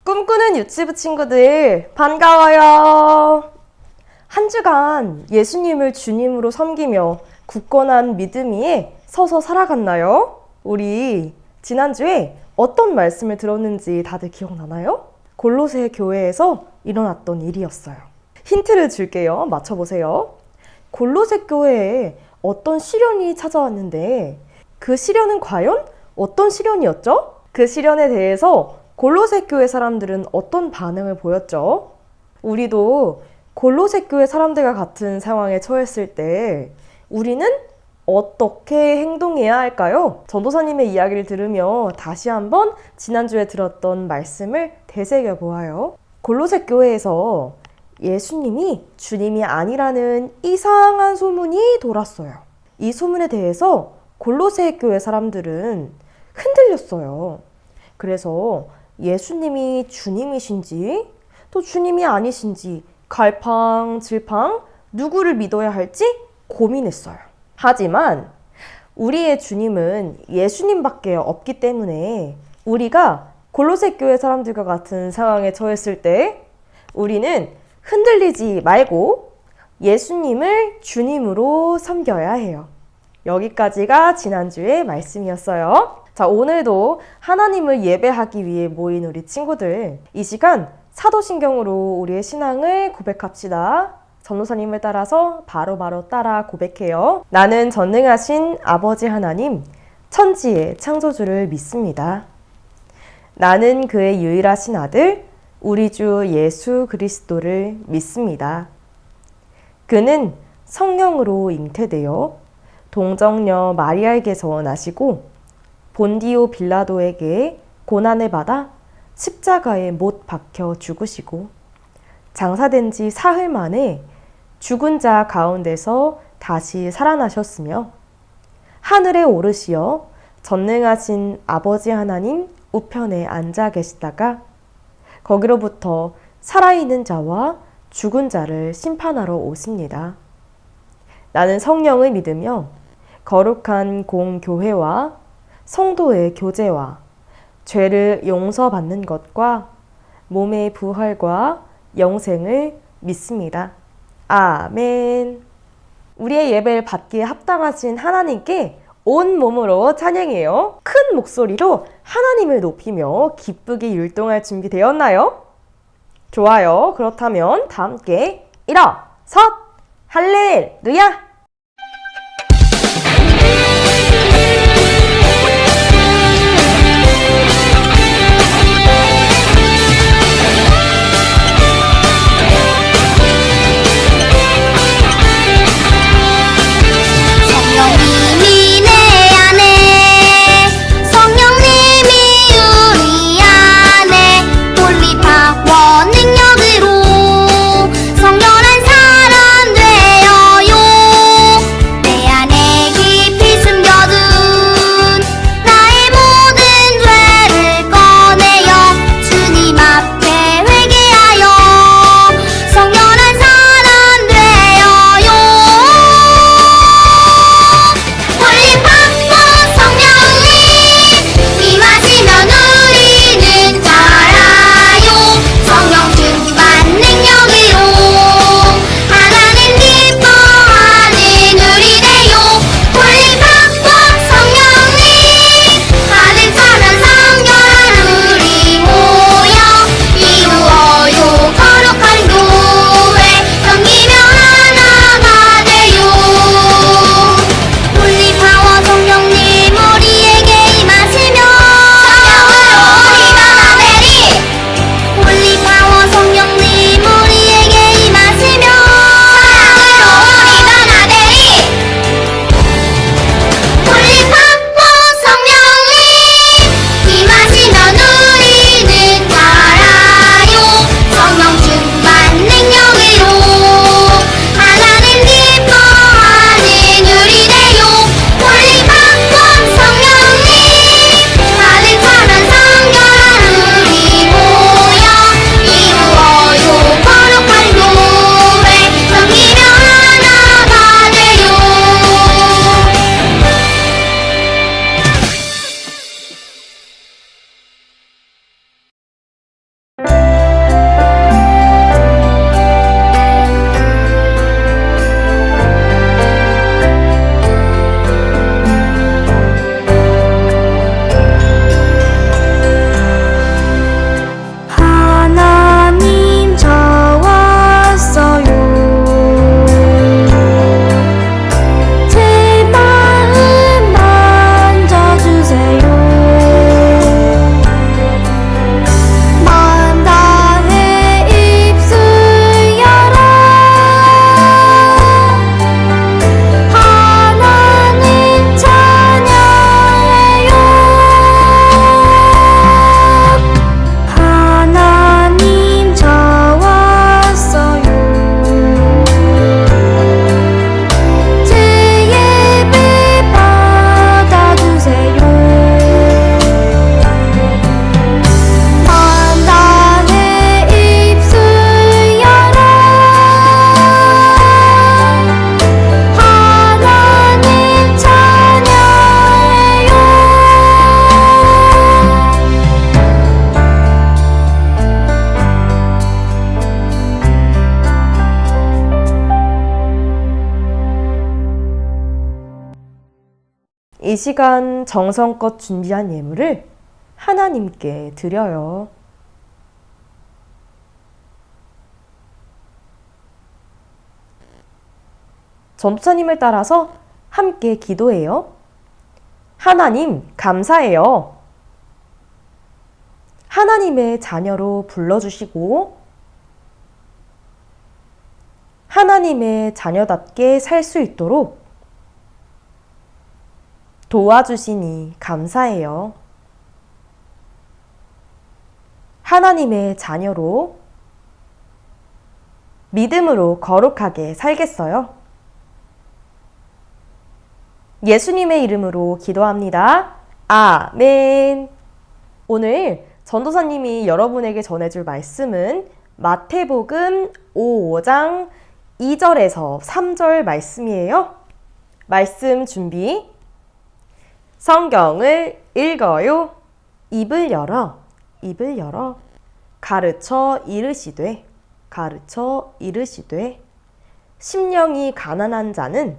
꿈꾸는 유치부 친구들 반가워요. 한 주간 예수님을 주님으로 섬기며 굳건한 믿음 위에 서서 살아갔나요? 우리 지난주에 어떤 말씀을 들었는지 다들 기억나나요? 골로새 교회에서 일어났던 일이었어요. 힌트를 줄게요. 맞춰보세요. 골로새 교회에 어떤 시련이 찾아왔는데 그 시련은 과연 어떤 시련이었죠? 그 시련에 대해서 골로새 교회 사람들은 어떤 반응을 보였죠? 우리도 골로새 교회 사람들과 같은 상황에 처했을 때 우리는 어떻게 행동해야 할까요? 전도사님의 이야기를 들으며 다시 한번 지난주에 들었던 말씀을 되새겨 보아요. 골로새 교회에서 예수님이 주님이 아니라는 이상한 소문이 돌았어요. 이 소문에 대해서 골로새 교회 사람들은 흔들렸어요. 그래서 예수님이 주님이신지 또 주님이 아니신지 갈팡질팡 누구를 믿어야 할지 고민했어요. 하지만 우리의 주님은 예수님밖에 없기 때문에 우리가 골로새 교회 사람들과 같은 상황에 처했을 때 우리는 흔들리지 말고 예수님을 주님으로 섬겨야 해요. 여기까지가 지난주의 말씀이었어요. 자, 오늘도 하나님을 예배하기 위해 모인 우리 친구들, 이 시간 사도신경으로 우리의 신앙을 고백합시다. 전도사님을 따라서 바로바로 따라 고백해요. 나는 전능하신 아버지 하나님, 천지의 창조주를 믿습니다. 나는 그의 유일하신 아들, 우리 주 예수 그리스도를 믿습니다. 그는 성령으로 잉태되어 동정녀 마리아에게서 나시고 본디오 빌라도에게 고난을 받아 십자가에 못 박혀 죽으시고 장사된 지 사흘 만에 죽은 자 가운데서 다시 살아나셨으며 하늘에 오르시어 전능하신 아버지 하나님 우편에 앉아 계시다가 거기로부터 살아있는 자와 죽은 자를 심판하러 오십니다. 나는 성령을 믿으며 거룩한 공교회와 성도의 교제와 죄를 용서받는 것과 몸의 부활과 영생을 믿습니다. 아멘. 우리의 예배를 받기에 합당하신 하나님께 온 몸으로 찬양해요. 큰 목소리로 하나님을 높이며 기쁘게 율동할 준비 되었나요? 좋아요. 그렇다면 다 함께 일어서 할렐루야! 능력으로 성결한 사람 되어요. 시간 정성껏 준비한 예물을 하나님께 드려요. 전도사님을 따라서 함께 기도해요. 하나님, 감사해요. 하나님의 자녀로 불러주시고 하나님의 자녀답게 살 수 있도록 도와주시니 감사해요. 하나님의 자녀로 믿음으로 거룩하게 살겠어요. 예수님의 이름으로 기도합니다. 아멘. 오늘 전도사님이 여러분에게 전해줄 말씀은 마태복음 5장 2절에서 3절 말씀이에요. 말씀 준비. 성경을 읽어요. 입을 열어 가르쳐 이르시되 심령이 가난한 자는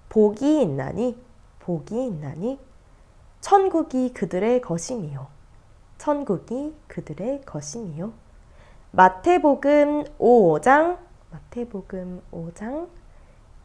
복이 있나니 천국이 그들의 것이니요. 마태복음 5장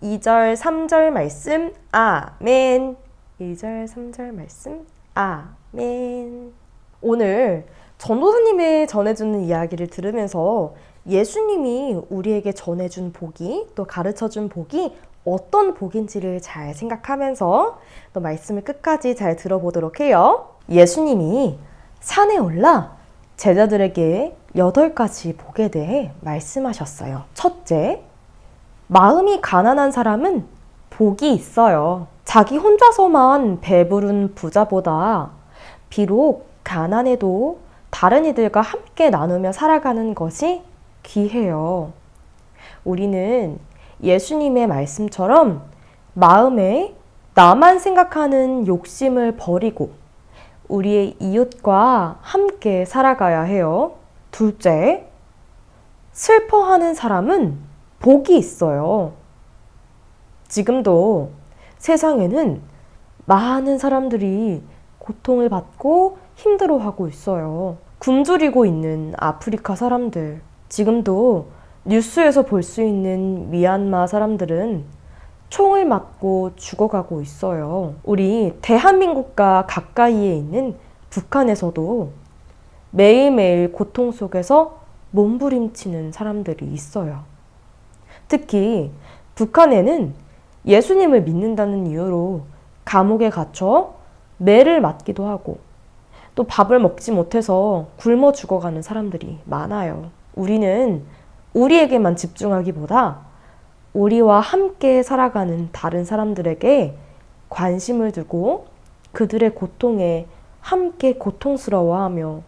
2절 3절 말씀 아멘. 2절 3절 말씀 아멘. 오늘 전도사님의 전해주는 이야기를 들으면서 예수님이 우리에게 전해준 복이, 또 가르쳐준 복이 어떤 복인지를 잘 생각하면서 또 말씀을 끝까지 잘 들어보도록 해요. 예수님이 산에 올라 제자들에게 8가지 복에 대해 말씀하셨어요. 첫째, 마음이 가난한 사람은 복이 있어요. 자기 혼자서만 배부른 부자보다 비록 가난해도 다른 이들과 함께 나누며 살아가는 것이 귀해요. 우리는 예수님의 말씀처럼 마음에 나만 생각하는 욕심을 버리고 우리의 이웃과 함께 살아가야 해요. 둘째, 슬퍼하는 사람은 복이 있어요. 지금도 세상에는 많은 사람들이 고통을 받고 힘들어하고 있어요. 굶주리고 있는 아프리카 사람들, 지금도 뉴스에서 볼 수 있는 미얀마 사람들은 총을 맞고 죽어가고 있어요. 우리 대한민국과 가까이에 있는 북한에서도 매일매일 고통 속에서 몸부림치는 사람들이 있어요. 특히 북한에는 예수님을 믿는다는 이유로 감옥에 갇혀 매를 맞기도 하고 또 밥을 먹지 못해서 굶어 죽어가는 사람들이 많아요. 우리는 우리에게만 집중하기보다 우리와 함께 살아가는 다른 사람들에게 관심을 두고 그들의 고통에 함께 고통스러워하며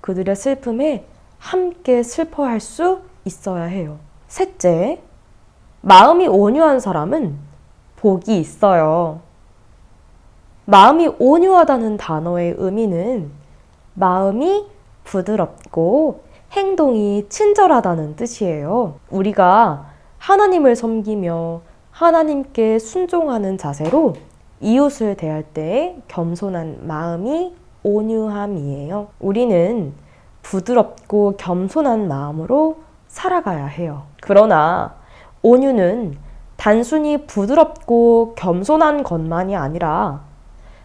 그들의 슬픔에 함께 슬퍼할 수 있어야 해요. 셋째, 마음이 온유한 사람은 복이 있어요. 마음이 온유하다는 단어의 의미는 마음이 부드럽고 행동이 친절하다는 뜻이에요. 우리가 하나님을 섬기며 하나님께 순종하는 자세로 이웃을 대할 때 겸손한 마음이 온유함이에요. 우리는 부드럽고 겸손한 마음으로 살아가야 해요. 그러나 온유는 단순히 부드럽고 겸손한 것만이 아니라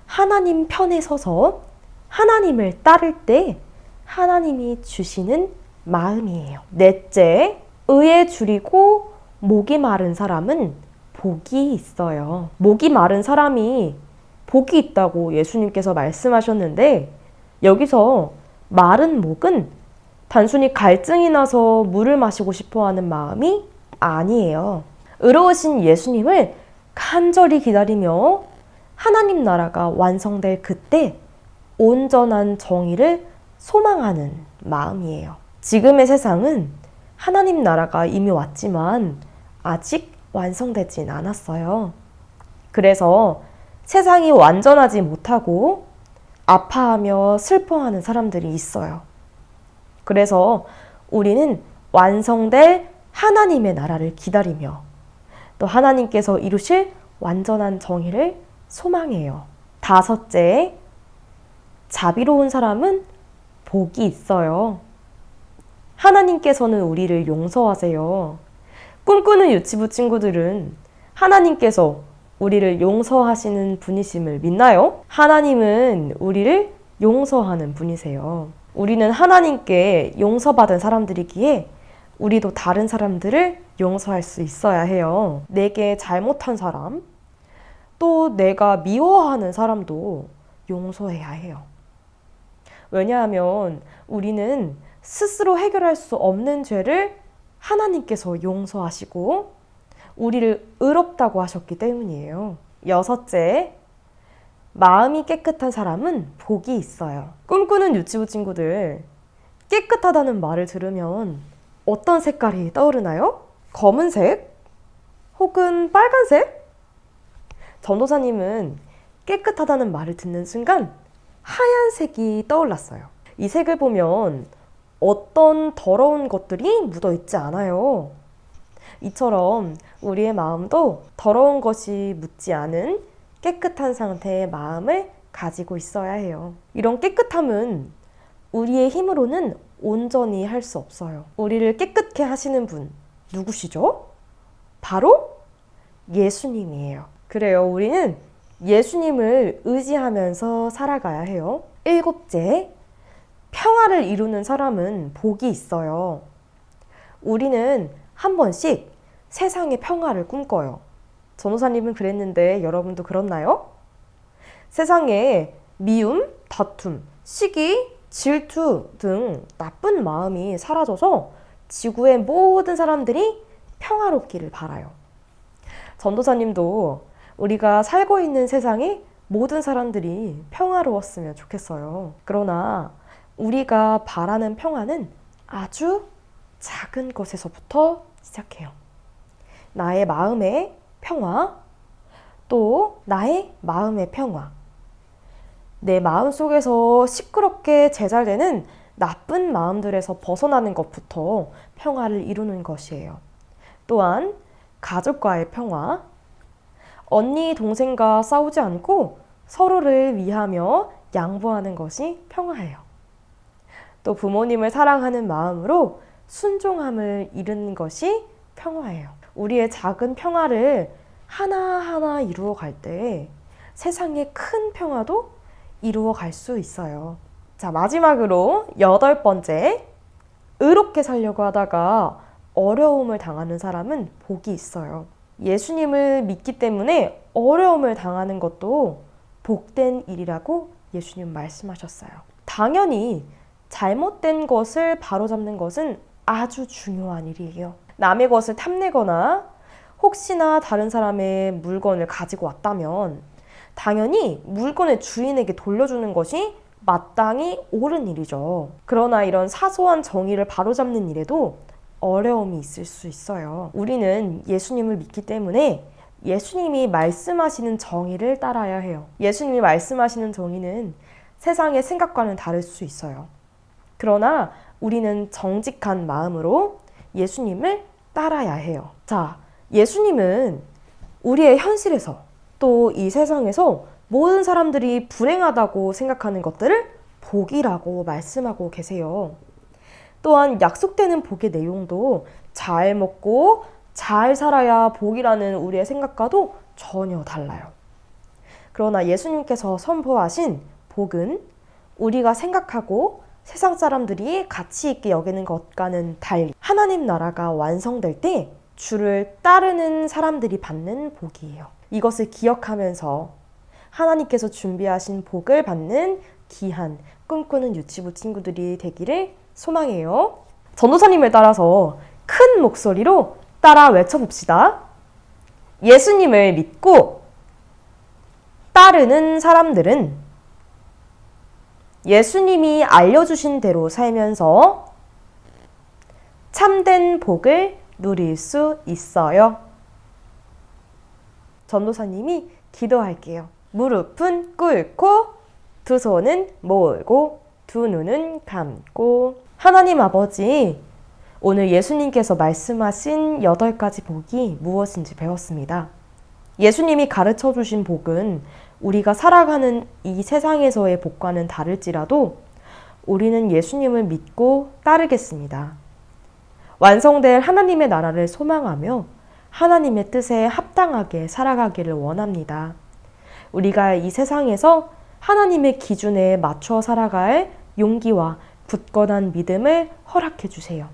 하나님 편에 서서 하나님을 따를 때 하나님이 주시는 마음이에요. 넷째, 의에 줄이고 목이 마른 사람은 복이 있어요. 목이 마른 사람이 복이 있다고 예수님께서 말씀하셨는데 여기서 마른 목은 단순히 갈증이 나서 물을 마시고 싶어하는 마음이 아니에요. 의로우신 예수님을 간절히 기다리며 하나님 나라가 완성될 그때 온전한 정의를 소망하는 마음이에요. 지금의 세상은 하나님 나라가 이미 왔지만 아직 완성되진 않았어요. 그래서 세상이 완전하지 못하고 아파하며 슬퍼하는 사람들이 있어요. 그래서 우리는 완성될 하나님의 나라를 기다리며 또 하나님께서 이루실 완전한 정의를 소망해요. 다섯째, 자비로운 사람은 복이 있어요. 하나님께서는 우리를 용서하세요. 꿈꾸는 유치부 친구들은 하나님께서 우리를 용서하시는 분이심을 믿나요? 하나님은 우리를 용서하는 분이세요. 우리는 하나님께 용서받은 사람들이기에 우리도 다른 사람들을 용서할 수 있어야 해요. 내게 잘못한 사람, 또 내가 미워하는 사람도 용서해야 해요. 왜냐하면 우리는 스스로 해결할 수 없는 죄를 하나님께서 용서하시고 우리를 의롭다고 하셨기 때문이에요. 여섯째, 마음이 깨끗한 사람은 복이 있어요. 꿈꾸는 유치부 친구들, 깨끗하다는 말을 들으면 어떤 색깔이 떠오르나요? 검은색? 혹은 빨간색? 전도사님은 깨끗하다는 말을 듣는 순간 하얀색이 떠올랐어요. 이 색을 보면 어떤 더러운 것들이 묻어 있지 않아요. 이처럼 우리의 마음도 더러운 것이 묻지 않은 깨끗한 상태의 마음을 가지고 있어야 해요. 이런 깨끗함은 우리의 힘으로는 온전히 할 수 없어요. 우리를 깨끗게 하시는 분 누구시죠? 바로 예수님이에요. 그래요. 우리는 예수님을 의지하면서 살아가야 해요. 일곱째, 평화를 이루는 사람은 복이 있어요. 우리는 한 번씩 세상의 평화를 꿈꿔요. 전도사님은 그랬는데 여러분도 그렇나요? 세상에 미움, 다툼, 시기, 질투 등 나쁜 마음이 사라져서 지구의 모든 사람들이 평화롭기를 바라요. 전도사님도 우리가 살고 있는 세상에 모든 사람들이 평화로웠으면 좋겠어요. 그러나 우리가 바라는 평화는 아주 작은 것에서부터 시작해요. 나의 마음의 평화, 또 나의 마음의 평화. 내 마음 속에서 시끄럽게 제잘되는 나쁜 마음들에서 벗어나는 것부터 평화를 이루는 것이에요. 또한 가족과의 평화, 언니, 동생과 싸우지 않고 서로를 위하며 양보하는 것이 평화예요. 또 부모님을 사랑하는 마음으로 순종함을 이루는 것이 평화예요. 우리의 작은 평화를 하나하나 이루어 갈 때 세상의 큰 평화도 이루어 갈 수 있어요. 자, 마지막으로 8번째, 의롭게 살려고 하다가 어려움을 당하는 사람은 복이 있어요. 예수님을 믿기 때문에 어려움을 당하는 것도 복된 일이라고 예수님 말씀하셨어요. 당연히 잘못된 것을 바로잡는 것은 아주 중요한 일이에요. 남의 것을 탐내거나 혹시나 다른 사람의 물건을 가지고 왔다면 당연히 물건의 주인에게 돌려주는 것이 마땅히 옳은 일이죠. 그러나 이런 사소한 정의를 바로잡는 일에도 어려움이 있을 수 있어요. 우리는 예수님을 믿기 때문에 예수님이 말씀하시는 정의를 따라야 해요. 예수님이 말씀하시는 정의는 세상의 생각과는 다를 수 있어요. 그러나 우리는 정직한 마음으로 예수님을 따라야 해요. 자, 예수님은 우리의 현실에서 또 이 세상에서 모든 사람들이 불행하다고 생각하는 것들을 복이라고 말씀하고 계세요. 또한 약속되는 복의 내용도 잘 먹고 잘 살아야 복이라는 우리의 생각과도 전혀 달라요. 그러나 예수님께서 선포하신 복은 우리가 생각하고 세상 사람들이 가치 있게 여기는 것과는 달리 하나님 나라가 완성될 때 주를 따르는 사람들이 받는 복이에요. 이것을 기억하면서 하나님께서 준비하신 복을 받는 귀한 꿈꾸는 유치부 친구들이 되기를 소망해요. 전도사님을 따라서 큰 목소리로 따라 외쳐봅시다. 예수님을 믿고 따르는 사람들은 예수님이 알려주신 대로 살면서 참된 복을 누릴 수 있어요. 전도사님이 기도할게요. 무릎은 꿇고 두 손은 모으고 두 눈은 감고. 하나님 아버지, 오늘 예수님께서 말씀하신 8가지 복이 무엇인지 배웠습니다. 예수님이 가르쳐 주신 복은 우리가 살아가는 이 세상에서의 복과는 다를지라도 우리는 예수님을 믿고 따르겠습니다. 완성될 하나님의 나라를 소망하며 하나님의 뜻에 합당하게 살아가기를 원합니다. 우리가 이 세상에서 하나님의 기준에 맞춰 살아갈 용기와 굳건한 믿음을 허락해 주세요.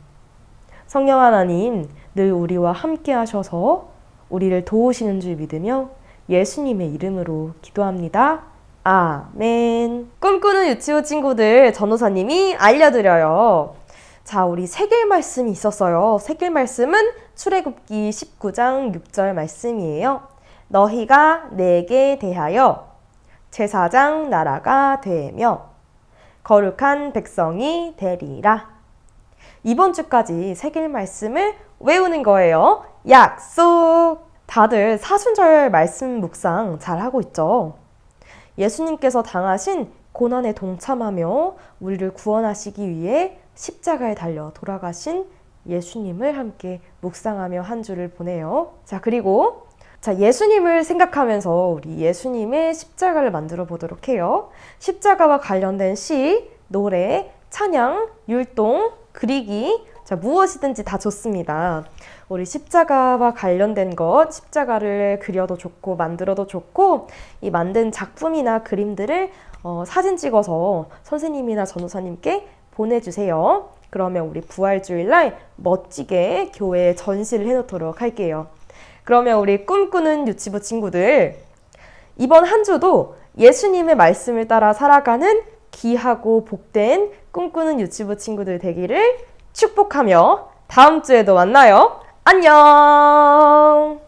성령 하나님, 늘 우리와 함께 하셔서 우리를 도우시는 줄 믿으며 예수님의 이름으로 기도합니다. 아멘. 꿈꾸는 유치부 친구들, 전도사님이 알려드려요. 자, 우리 새길 말씀이 있었어요. 새길 말씀은 출애굽기 19장 6절 말씀이에요. 너희가 내게 대하여 제사장 나라가 되며 거룩한 백성이 되리라. 이번 주까지 새길 말씀을 외우는 거예요. 약속! 다들 사순절 말씀 묵상 잘 하고 있죠? 예수님께서 당하신 고난에 동참하며 우리를 구원하시기 위해 십자가에 달려 돌아가신 예수님을 함께 묵상하며 한 주를 보내요. 자, 그리고 예수님을 생각하면서 우리 예수님의 십자가를 만들어 보도록 해요. 십자가와 관련된 시, 노래, 찬양, 율동, 그리기, 무엇이든지 다 좋습니다. 우리 십자가와 관련된 것, 십자가를 그려도 좋고 만들어도 좋고, 이 만든 작품이나 그림들을 사진 찍어서 선생님이나 전도사님께 보내주세요. 그러면 우리 부활주일날 멋지게 교회에 전시를 해놓도록 할게요. 그러면 우리 꿈꾸는 유치부 친구들, 이번 한 주도 예수님의 말씀을 따라 살아가는 귀하고 복된 꿈꾸는 유치부 친구들 되기를 축복하며 다음 주에도 만나요. 안녕!